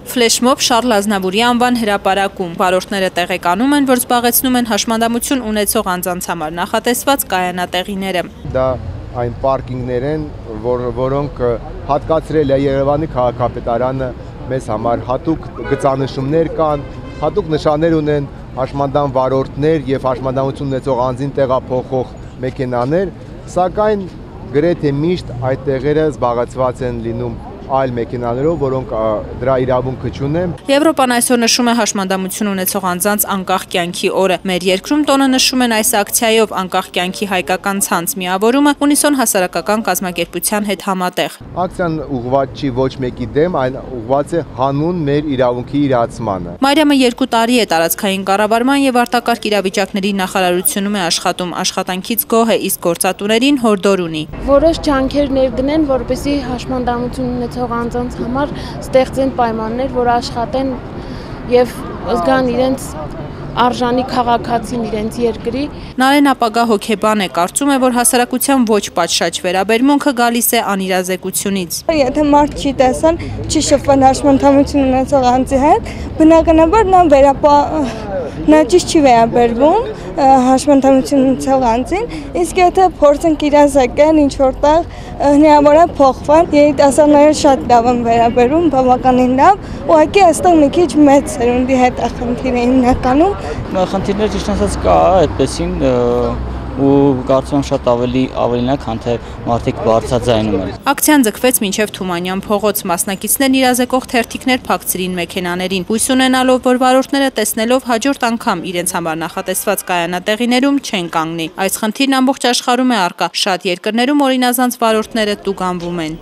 Ֆլեշմոբ Շարլ Ազնավուրի անվան հրապարակում վարորդները տեղեկանում են, որ զբաղեցնում են հաշմանդամություն ունեցող անձանց համար նախատեսված կայանատեղիները։ Դա այն պարկինգներ են, որոնք հատկացրել է Երևանի քաղաքապետարանը մեզ համար, հատուկ գծանշումներ կան, հատուկ նշաններ ունեն հաշմանդամ վարորդներ եւ հաշմանդամություն ունեցող անձին տեղափոխող մեքենաներ, սակայն գրեթե միշտ այդ տեղերը զբաղեցված են լինում այլ մեքենաներով, որոնք դրա իրավունքը չունեն։ Եվրոպան այսօր նշում է հաշմանդամություն ունեցող անձանց անկախ կյանքի օրը։ Մեր երկրում տոնը նշում են այս ակցիայով անկախ կյանքի հայկական ցանց միավորումը ունիսոն հասարակական կազմակերպության հետ համատեղ։ Ակցիան ուղղված չի ոչ մեկի դեմ, այլ ուղղված է հանուն մեր իրավունքի իրացմանը։ Մարիամը 2 տարի է տարածքային կառավարման եւ արտակարգ իրավիճակների նախարարությունում է աշխատում, աշխատանքից գոհ է, իսկ գործատուներին հորդոր ունի։ Որոշ ջանքեր ներդնեն, որպեսզի հաշմանդամություն ունեցող անձանց համար ստեղծեն պայմաններ, որ աշխատեն եւ զգան իրենց արժանի քաղաքացին իրենց երկրի։ Նարեն ապագա հոգեբան է, կարծում է, որ հասարակության ոչ պատշաճ վերաբերմունքը գալիս է անիրազեկությունից։ Եթե մարդ չի տեսան, չի շփվել հաշմանդամություն ունեցող անձի հետ, բնականաբար նա ճիշտ չի վերաբերվում հաշմանդամություն ունեցող անձին, իսկ եթե փորձեն իրազեկել ինչ-որտեղ հնարավոր է փոխվել, երիտասարդները շատ լավ են վերաբերվում, բավականին լավ, ուղղակի այստեղ մի քիչ մեծ սերունդի հետ է խնդիրը հիմնականում։ Խնդիրները ճիշտ ասած կա այդպեսին ու կարծում եմ շատ ավելին է, քան թե մարդիկ բարձրաձայնում են։ Ակցիան ձգվեց մինչև Թումանյան փողոց, մասնակիցներն իրազեկող թերթիկներ փակցրին մեքենաներին, հույս ունենալով, որ վարորդները տեսնելով հաջորդ անգամ իրենց համար նախատեսված կայանատեղիներում չեն կանգնի։ Այս խնդիրն ամբողջ աշխարհում է առկա, շատ երկրներում օրինազանց վարորդները տուգանվում են։